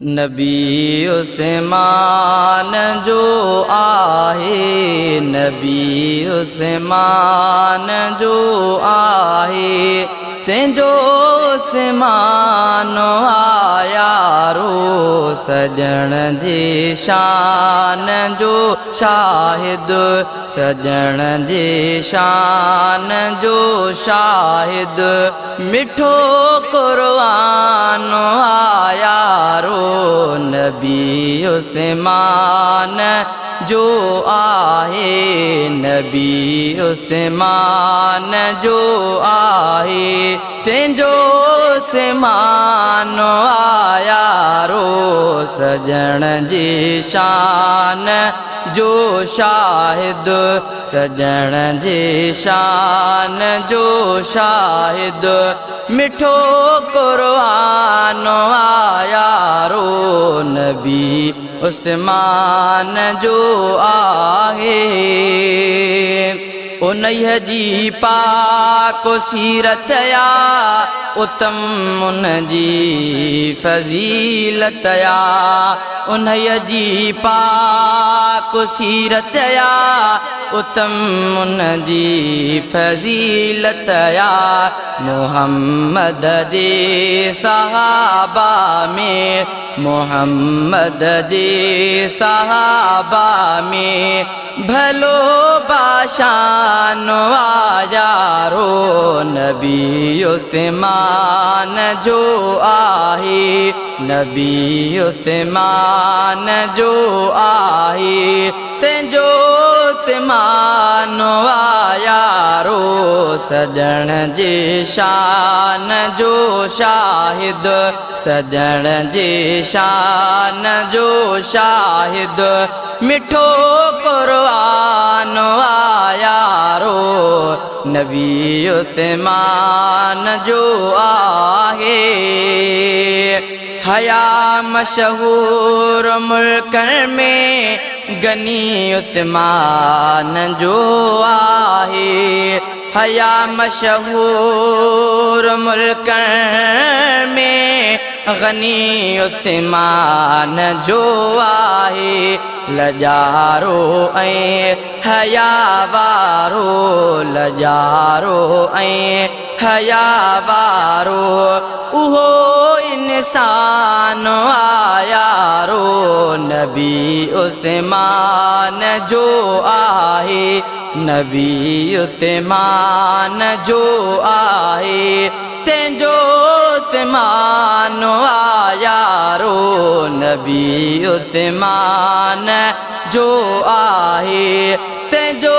नबी उस्मान जो आहे, नबी उस्मान जो आहे, तेंजो उस्मान आयारो सजण जी शान जो शाहिद, सजण जी शान जो शाहिद, मिठो कुर्बान आयारो नबी उस्मान जो आहे, नबी उस्मान जो आहे, तेंजो उस्मान आयारो सजण जी शान जो शाहिद, सजण जी शान जो शाहिद, मिठो कुर्बान आयारो नबी उस्मान जो आहे। उन्हीअ जी पाक सीरत या उत्तम उन जी फज़ीलत या, उन्हीअ जी पाक सीरत या उत्तम उन जी फज़ीलत या, मोहम्मद जे सहाबा में, मोहम्मद जे सहाबा में भलो बाशान आयारो नबी उस्मान जो आहे, नबी उस्मान जो आहे, तेंजो उस्मान आयारो सजण जी शान जो शाहिद, सजण जी शान जो शाहिद, मिठो कुर्बान आयारो नबी उस्मान जो आहे। हया मशहूर मुल्क में गनी उस्मान जो आहे, हया मशहूर मुल्क में गनी उस्मान जो आहे, लजारो ऐं हया वारो, लजारो ऐं हया वारो उहो इंसान आयारो नबी उस्मान जो आहे, नबी उस्मान जो आहे, तेंजो उस्मान आयारो नबी उस्मान जो आहे, तेंजो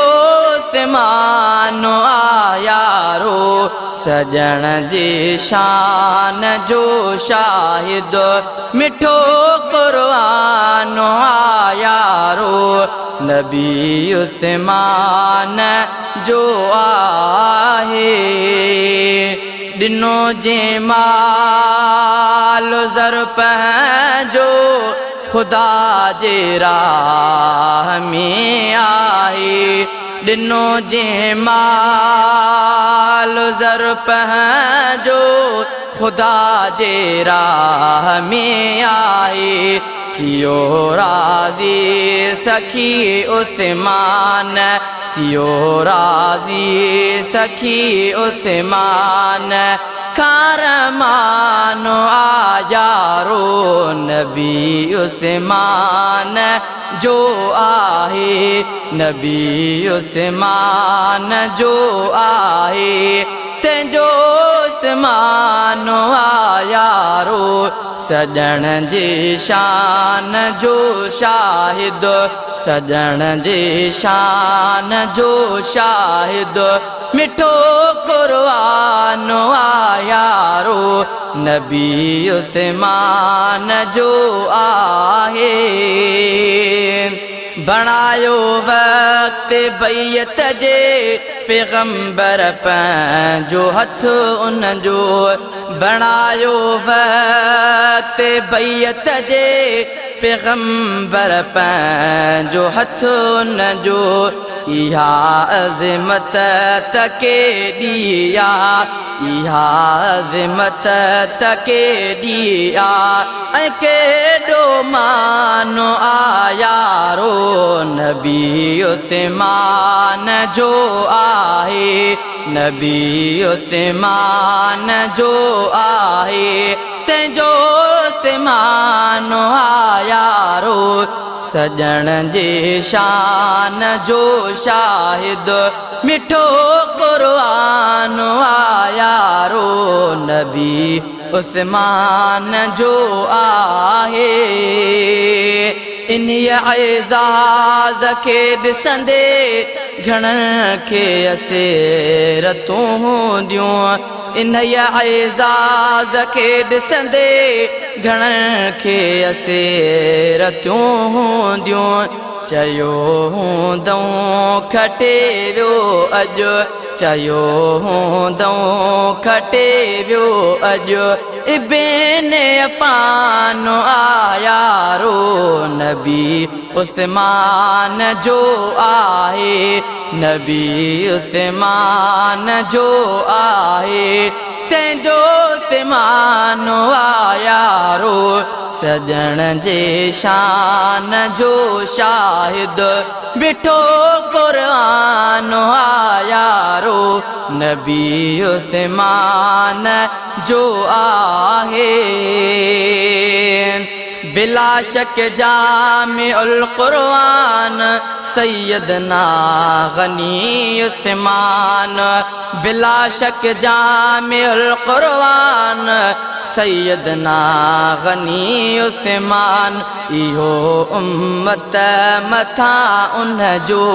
उस्मान आयारो सजण जी शान जो शाहिद, मिठो कुर्बान आयारो नबी उस्मान जो आहे। दिनो जे माल ज़र्फ जो खुदा जे राह में आहे, दिनो जे माल ज़र्फ जो खुदा जे राह में आहे, थियो राज़ी सखी उस्मान, थियो राज़ी सखी उस्मान, कारमान आयारो नबी उस्मान जो आहे, नबी उस्मान जो आहे, तेंजो उस्मान आयारो सजण जी शान जो शाहिद, सजण जी शान जो शाहिद, मिठो कुर्बान आयारो नबी उस्मान जो आहे। बणायो वक्त बैयत जे पैगंबर पंहिंजो हथ उन जो, बणायो वक्त बैयत जे पैगंबर पंहिंजो हथ न जो इहा अज़मत तके दिया इहा अज़मत तके दिया ऐं केॾो मानो आयारो नबी उस्मान जो आहे नबी उस्मान जो आहे तंहिंजो उस्मान आयारो सजण जे शान जो शाहिद मिठो क़ुरान आयारो नबी उस्मान जो आहे इन्हीअ एज़ाज़ खे ॾिसंदे घणनि खे असेरतूं हूंदियूं इन्हीअ एज़ाज़ खे ॾिसंदे घणनि खे असेरतूं हूंदियूं चयो हूंदऊं खटे वियो अॼु चयो हूंदऊं खटे वियो अॼु इब्न अफ़ान आयारो नबी उस्मान जो आहे नबी उस्मान जो आहे तंहिंजो उस्मान आयारो सजण जे शान जो शाहिद मिठो क़ुरान आयारो नबी उस्मान जो आहे बिला शक जामिउल क़ुरआन सैयदना गनी उस्मान बिला शक जामिउल क़ुरआन सैयदना गनी उस्मान इहो उम्मत मथा उन जो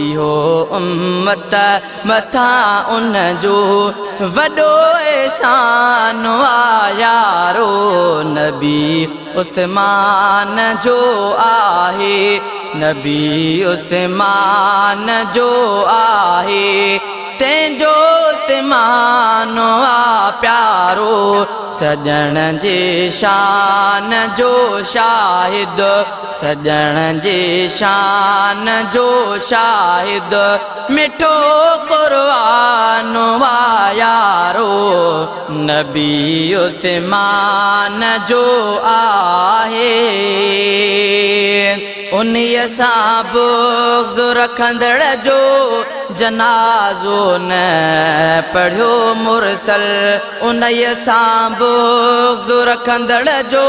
इहो उम्मत मथा उन जो वॾो एहसान आयारो नबी उस्मान जो आहे नबी उस्मान जो आहे तंहिंजो उस्मान आ प्यारो सजण जे शान जो शाहिद सजण जे शान जो शाहिद मिठो क़ुरआन आयारो नबी उस्मान जो आहे उन्हीअ सां बुग़्ज़ रखंदड़ जो जनाज़ो न पढ़ियो मुरसल उन्हीअ सां बुग़्ज़ रखंदड़ जो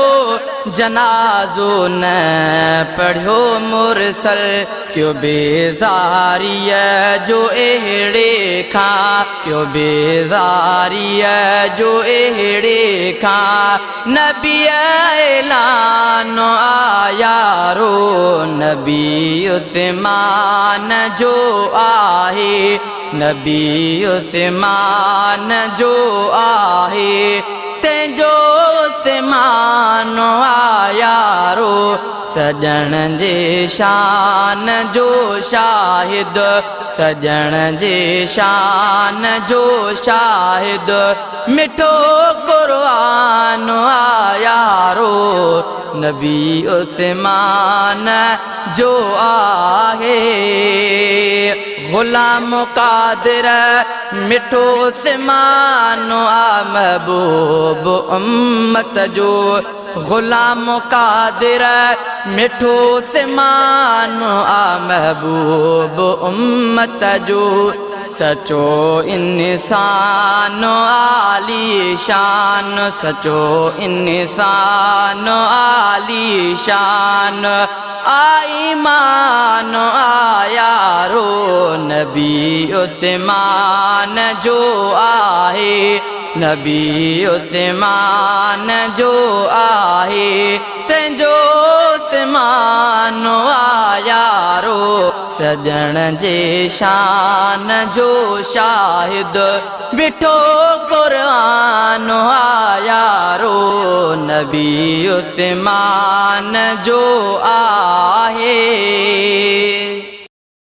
जनाज़ो न पढ़ियो मुरसल क्यों बेज़ारीअ जो अहिड़े खां क्यों बेज़ारीअ जो अहिड़े खां नबी ऐलान आयारो नबी उस्मान जो आहे नबी उस्मान जो आहे तंहिंजो उस्मान आयारो सजण जे शान जो शाहिद सजण जे शान जो शाहिद मिठो क़ुरआन आयारो नबी उस्मान जो आहे ग़ुलाम क़ादिर मिठो उस्मान आ महबूब उम्मत जो ग़ुलाम क़ादिर मिठो उस्मान आ महबूब उम्मत जो सचो इंसान आली शान सचो इंसान आली शान ईमान आयारो नबी उस्मान जो आहे नबी उस्मान जो आहे तंहिंजो उस्मान आयारो सजण जे शान जो शाहिद मिठो क़ुरआन आयारो नबी उस्मान जो आहे।